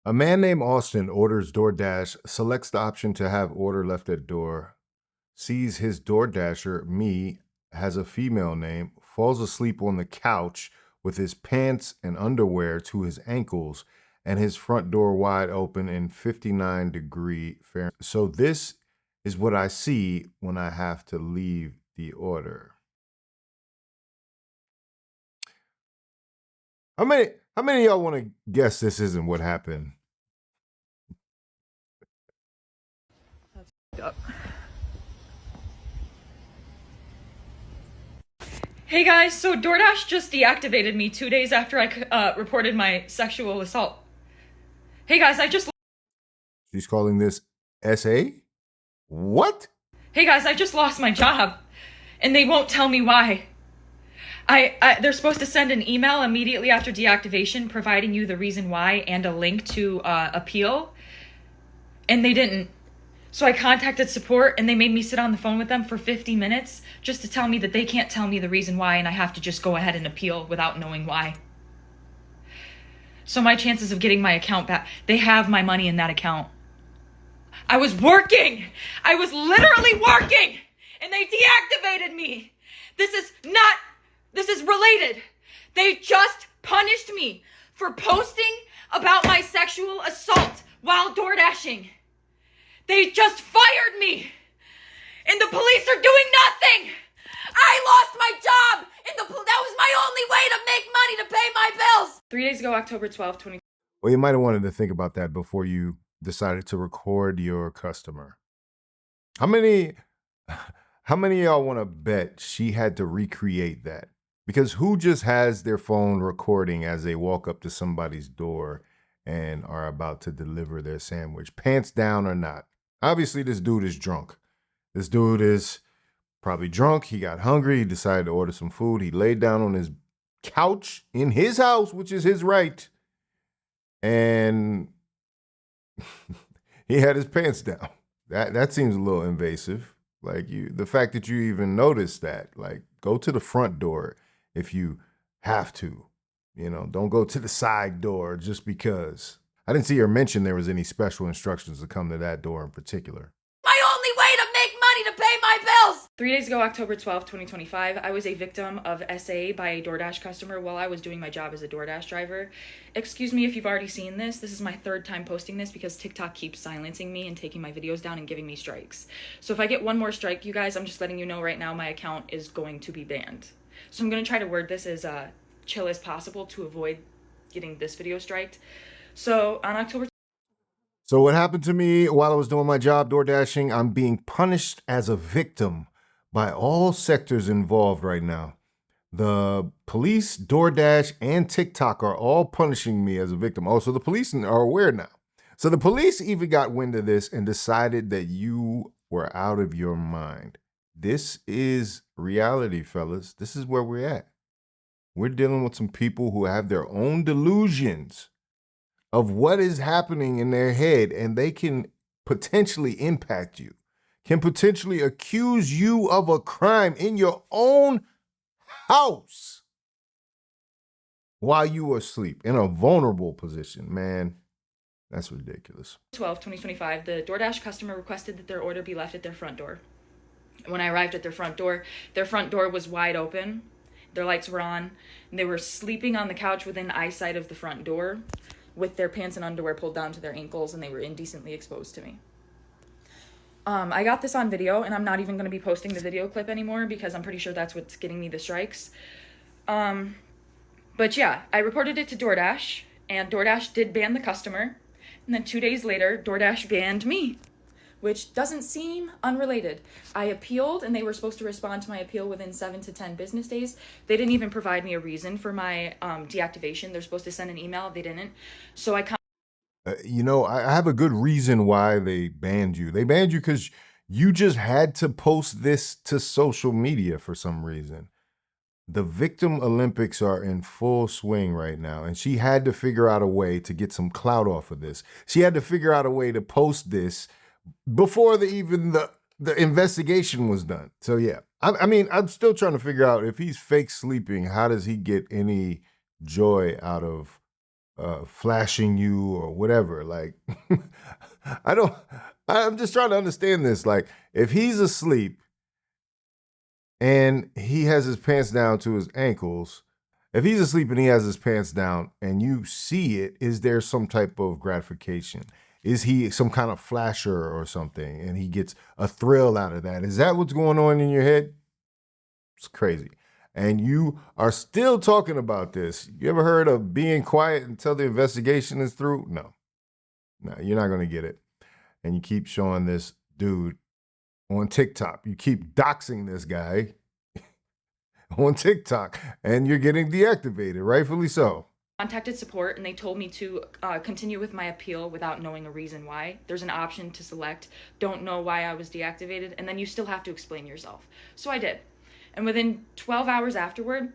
A man named Austin orders DoorDash, selects the option to have order left at door, sees his DoorDasher, me, has a female name, falls asleep on the couch with his pants and underwear to his ankles and his front door wide open in 59-degree Fahrenheit. So this is what I see when I have to leave the order. How many of y'all want to guess this isn't what happened? Up. Hey guys, so DoorDash just deactivated me 2 days after I reported my sexual assault. Hey guys, She's calling this SA? What? Hey guys, I just lost my job, and they won't tell me why. They're supposed to send an email immediately after deactivation providing you the reason why and a link to appeal, and they didn't. So I contacted support, and they made me sit on the phone with them for 50 minutes just to tell me that they can't tell me the reason why, and I have to just go ahead and appeal without knowing why. So my chances of getting my account back, they have my money in that account. I was working! I was literally working! And they deactivated me! This is related. They just punished me for posting about my sexual assault while door dashing. They just fired me, and the police are doing nothing. I lost my job, and that was my only way to make money to pay my bills. 3 days ago, October 12th, 20. Well, you might have wanted to think about that before you decided to record your customer. How many of y'all want to bet she had to recreate that? Because who just has their phone recording as they walk up to somebody's door and are about to deliver their sandwich, pants down or not? Obviously, this dude is drunk. This dude is probably drunk. He got hungry. He decided to order some food. He laid down on his couch in his house, which is his right. And he had his pants down. That seems a little invasive. Like the fact that you even noticed that, like, go to the front door if you have to. Don't go to the side door just because. I didn't see her mention there was any special instructions to come to that door in particular. My only way to make money to pay my bills! 3 days ago, October 12th, 2025, I was a victim of SA by a DoorDash customer while I was doing my job as a DoorDash driver. Excuse me if you've already seen this. This is my third time posting this because TikTok keeps silencing me and taking my videos down and giving me strikes. So if I get one more strike, you guys, I'm just letting you know right now my account is going to be banned. So I'm going to try to word this as chill as possible to avoid getting this video striked. So on October. So what happened to me while I was doing my job door dashing, I'm being punished as a victim by all sectors involved right now. The police, DoorDash, and TikTok are all punishing me as a victim. Oh, so the police are aware now. So the police even got wind of this and decided that you were out of your mind. This is reality, fellas. This is where we're at. We're dealing with some people who have their own delusions of what is happening in their head, and they can potentially impact you, can potentially accuse you of a crime in your own house while you are asleep in a vulnerable position. Man, that's ridiculous. 2025, the DoorDash customer requested that their order be left at their front door. When I arrived at their front door was wide open. Their lights were on, and they were sleeping on the couch within eyesight of the front door with their pants and underwear pulled down to their ankles, and they were indecently exposed to me. I got this on video, and I'm not even going to be posting the video clip anymore because I'm pretty sure that's what's getting me the strikes. But yeah, I reported it to DoorDash, and DoorDash did ban the customer, and then 2 days later, DoorDash banned me, which doesn't seem unrelated. I appealed, and they were supposed to respond to my appeal within 7 to 10 business days. They didn't even provide me a reason for my deactivation. They're supposed to send an email. They didn't. So I have a good reason why they banned you. They banned you because you just had to post this to social media for some reason. The victim Olympics are in full swing right now, and she had to figure out a way to get some clout off of this. She had to figure out a way to post this before the investigation was done. So yeah, I mean, I'm still trying to figure out if he's fake sleeping, how does he get any joy out of flashing you or whatever. Like, I'm just trying to understand this. Like, if he's asleep and he has his pants down to his ankles, if he's asleep and he has his pants down and you see it, is there some type of gratification? Is he some kind of flasher or something and he gets a thrill out of that? Is that what's going on in your head? It's crazy. And you are still talking about this. You ever heard of being quiet until the investigation is through? No, you're not going to get it. And you keep showing this dude on TikTok. You keep doxing this guy on TikTok and you're getting deactivated, rightfully so. Contacted support and they told me to continue with my appeal without knowing a reason why. There's an option to select, don't know why I was deactivated, and then you still have to explain yourself. So I did. And within 12 hours afterward,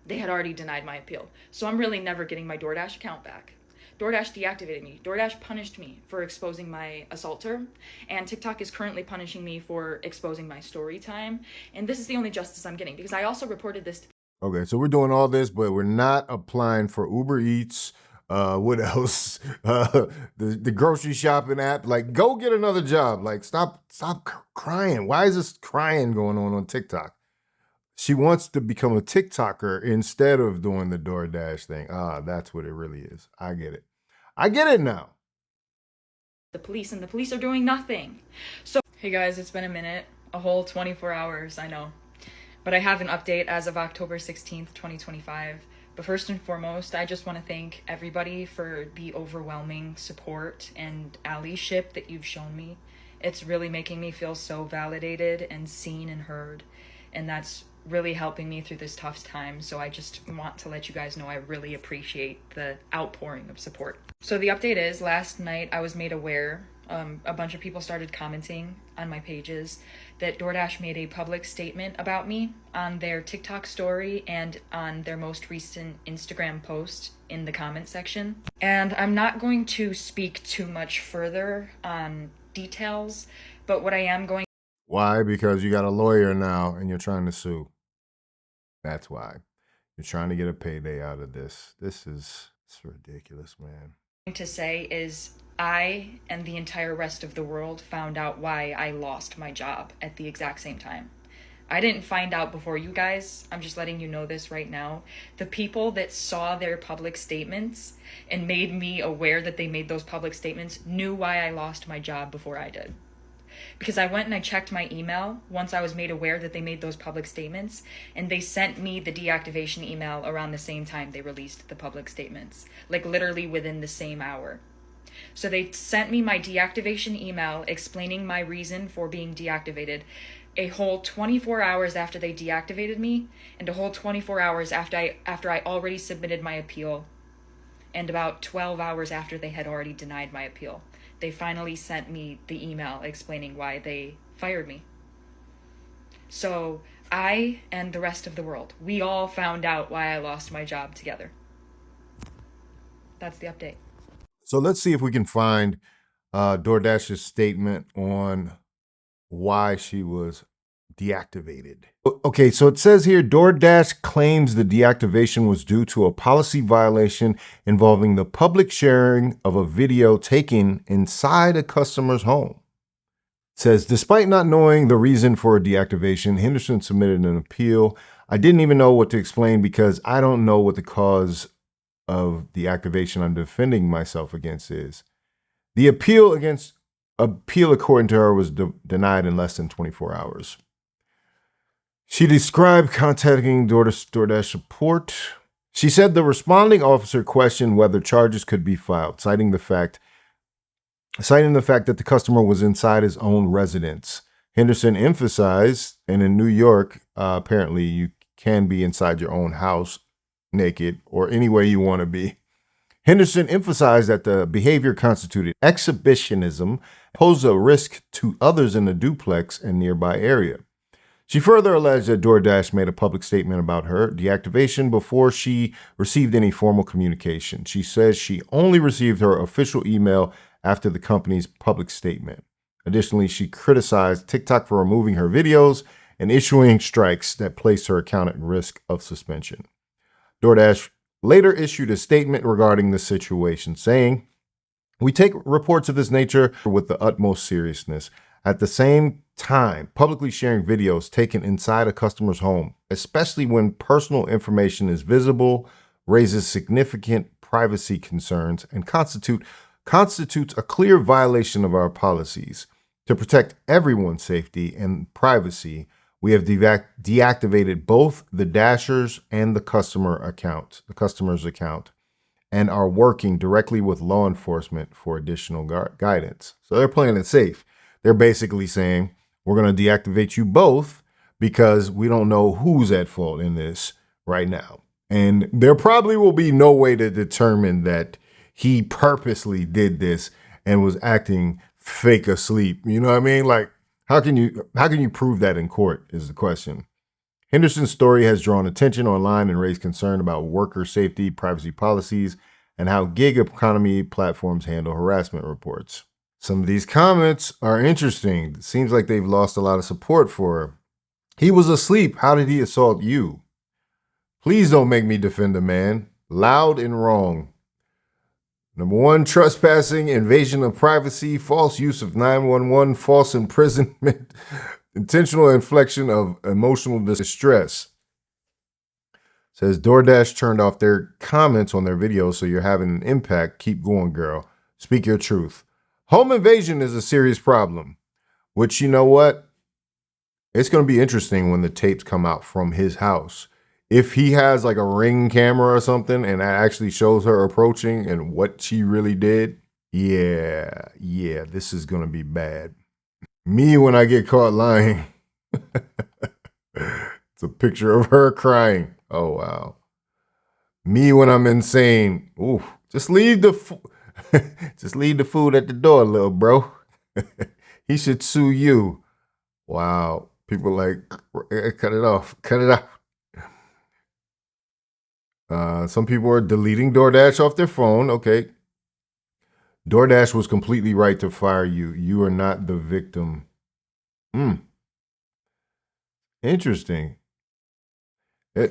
they had already denied my appeal. So I'm really never getting my DoorDash account back. DoorDash deactivated me. DoorDash punished me for exposing my assaulter, and TikTok is currently punishing me for exposing my story time. And this is the only justice I'm getting because I also reported this. Okay, so we're doing all this, but we're not applying for Uber Eats. What else? The grocery shopping app. Like, go get another job. Like, stop crying. Why is this crying going on TikTok? She wants to become a TikToker instead of doing the DoorDash thing. That's what it really is. I get it. I get it now. The police, and the police are doing nothing. So, hey guys, it's been a minute. A whole 24 hours, I know. But I have an update as of October 16th, 2025. But first and foremost, I just want to thank everybody for the overwhelming support and allyship that you've shown me. It's really making me feel so validated and seen and heard. And that's really helping me through this tough time. So I just want to let you guys know I really appreciate the outpouring of support. So the update is, last night I was made aware, a bunch of people started commenting on my pages that DoorDash made a public statement about me on their TikTok story and on their most recent Instagram post in the comment section. And I'm not going to speak too much further on details, but what I am going. Why? Because you got a lawyer now and you're trying to sue. That's why. You're trying to get a payday out of this. It's ridiculous, man. To say is I and the entire rest of the world found out why I lost my job at the exact same time. I didn't find out before you guys. I'm just letting you know this right now. The people that saw their public statements and made me aware that they made those public statements knew why I lost my job before I did. Because I went and I checked my email once I was made aware that they made those public statements, and they sent me the deactivation email around the same time they released the public statements, like literally within the same hour. So they sent me my deactivation email explaining my reason for being deactivated a whole 24 hours after they deactivated me, and a whole 24 hours after I already submitted my appeal, and about 12 hours after they had already denied my appeal. They finally sent me the email explaining why they fired me. So I and the rest of the world, we all found out why I lost my job together. That's the update. So let's see if we can find DoorDash's statement on why she was deactivated. Okay, so it says here, DoorDash claims the deactivation was due to a policy violation involving the public sharing of a video taken inside a customer's home. It says, despite not knowing the reason for a deactivation, Henderson submitted an appeal. I didn't even know what to explain because I don't know what the cause of the activation I'm defending myself against is. The appeal, according to her, was denied in less than 24 hours. She described contacting DoorDash support. She said the responding officer questioned whether charges could be filed, citing the fact that the customer was inside his own residence. Henderson emphasized, and in New York, apparently you can be inside your own house naked or any way you want to be. Henderson emphasized that the behavior constituted exhibitionism, posed a risk to others in the duplex and nearby area. She further alleged that DoorDash made a public statement about her deactivation before she received any formal communication. She says she only received her official email after the company's public statement. Additionally, she criticized TikTok for removing her videos and issuing strikes that placed her account at risk of suspension. DoorDash later issued a statement regarding the situation, saying, "We take reports of this nature with the utmost seriousness. At the same time, publicly sharing videos taken inside a customer's home, especially when personal information is visible, raises significant privacy concerns and constitutes a clear violation of our policies. To protect everyone's safety and privacy, we have deactivated both the Dasher's and the customer's account, and are working directly with law enforcement for additional guidance." So they're playing it safe. They're basically saying, we're going to deactivate you both because we don't know who's at fault in this right now. And there probably will be no way to determine that he purposely did this and was acting fake asleep. You know what I mean? Like, how can you prove that in court is the question. Henderson's story has drawn attention online and raised concern about worker safety, privacy policies, and how gig economy platforms handle harassment reports. Some of these comments are interesting. It seems like they've lost a lot of support for her. He was asleep. How did he assault you? Please don't make me defend a man. Loud and wrong. Number 1, trespassing, invasion of privacy, false use of 911, false imprisonment, intentional infliction of emotional distress. Says DoorDash turned off their comments on their videos, so you're having an impact. Keep going, girl. Speak your truth. Home invasion is a serious problem, which, you know what? It's going to be interesting when the tapes come out from his house. If he has like a Ring camera or something and that actually shows her approaching and what she really did, yeah, this is going to be bad. Me when I get caught lying. It's a picture of her crying. Oh, wow. Me when I'm insane. Ooh, just leave the food at the door, little bro. He should sue you. Wow. People like, cut it off. Cut it out. Some people are deleting DoorDash off their phone. Okay. DoorDash was completely right to fire you. You are not the victim. Interesting. I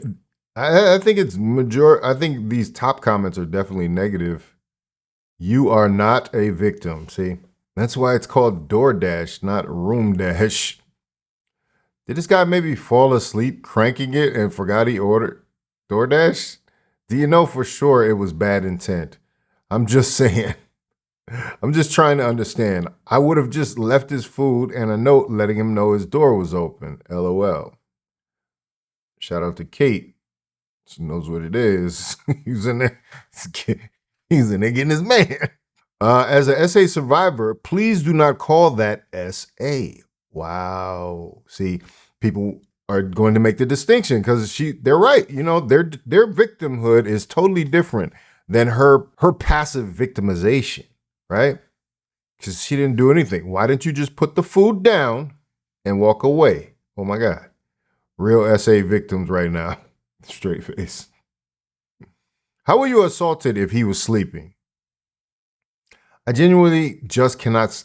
think it's I think these top comments are definitely negative. You are not a victim. See, that's why it's called DoorDash, not Room Dash. Did this guy maybe fall asleep cranking it and forgot he ordered DoorDash? Do you know for sure it was bad intent? I'm just saying. I'm just trying to understand. I would have just left his food and a note letting him know his door was open. LOL. Shout out to Kate. She knows what it is. He's in there. He's in there getting his man. As an SA survivor, please do not call that SA. Wow. See, people are going to make the distinction because they're right. You know, their victimhood is totally different than her passive victimization, right? Because she didn't do anything. Why didn't you just put the food down and walk away? Oh my God. Real SA victims right now. Straight face. How were you assaulted if he was sleeping? I genuinely just cannot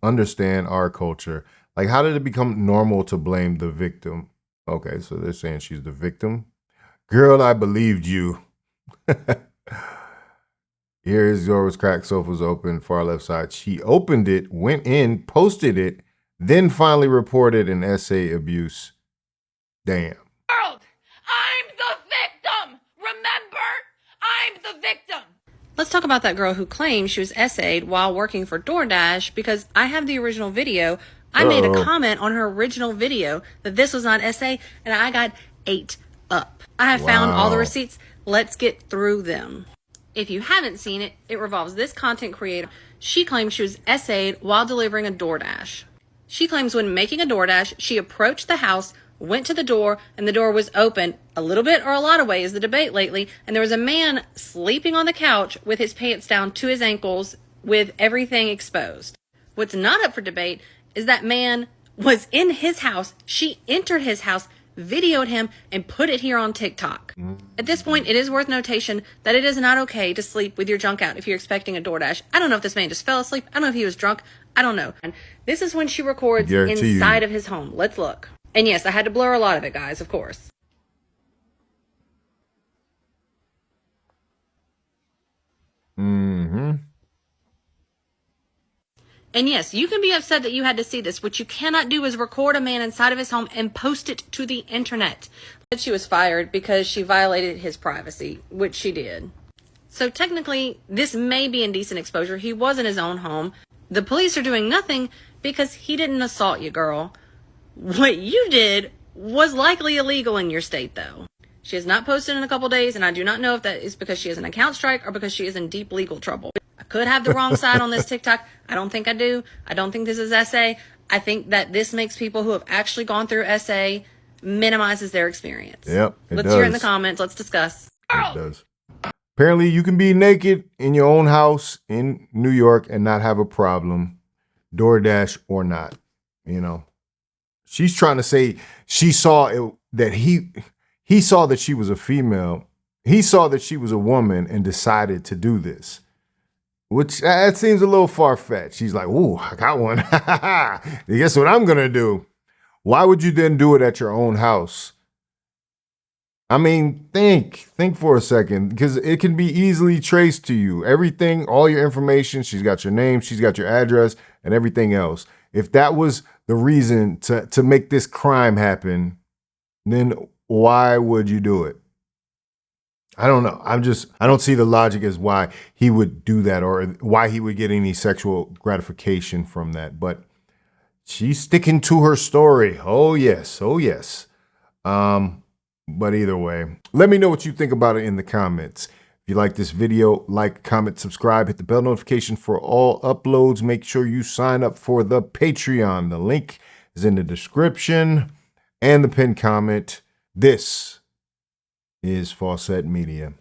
understand our culture. Like, how did it become normal to blame the victim? Okay, so they're saying she's the victim. Girl, I believed you. Here his door was cracked, sofa's open, far left side. She opened it, went in, posted it, then finally reported an SA abuse. Damn. I'm the victim! Remember? I'm the victim! Let's talk about that girl who claimed she was SA'd while working for DoorDash, because I have the original video. I made a comment on her original video that this was not SA, and I got ate up. I have found all the receipts. Let's get through them. If you haven't seen it, it revolves this content creator. She claims she was SA'd while delivering a DoorDash. She claims when making a DoorDash, she approached the house, went to the door, and the door was open a little bit or a lot of way is the debate lately, and there was a man sleeping on the couch with his pants down to his ankles with everything exposed. What's not up for debate is that man was in his house. She entered his house, videoed him, and put it here on TikTok. At this point, it is worth notation that it is not okay to sleep with your junk out if you're expecting a DoorDash. I don't know if this man just fell asleep. I don't know if he was drunk. I don't know. And this is when she records inside of his home. Let's look. And yes, I had to blur a lot of it, guys, of course. Mm-hmm. And yes, you can be upset that you had to see this. What you cannot do is record a man inside of his home and post it to the internet. But she was fired because she violated his privacy, which she did. So technically, this may be indecent exposure. He was in his own home. The police are doing nothing because he didn't assault you, girl. What you did was likely illegal in your state, though. She has not posted in a couple days, and I do not know if that is because she has an account strike or because she is in deep legal trouble. I could have the wrong side on this TikTok. I don't think I do. I don't think this is SA. I think that this makes people who have actually gone through SA minimizes their experience. Yep, Let's hear it in the comments. Let's discuss. It does. Apparently, you can be naked in your own house in New York and not have a problem, DoorDash or not. You know, she's trying to say she saw it, that he saw that she was a female. He saw that she was a woman and decided to do this, which that seems a little far-fetched. She's like, ooh, I got one. Guess what I'm going to do? Why would you then do it at your own house? I mean, think for a second, because it can be easily traced to you. Everything, all your information, she's got your name, she's got your address, and everything else. If that was the reason to make this crime happen, then why would you do it? I don't know. I don't see the logic as why he would do that or why he would get any sexual gratification from that. But she's sticking to her story. Oh, yes. Oh, yes. But either way, let me know what you think about it in the comments. If you like this video, like, comment, subscribe, hit the bell notification for all uploads. Make sure you sign up for the Patreon. The link is in the description and the pinned comment. This is Faucette Media.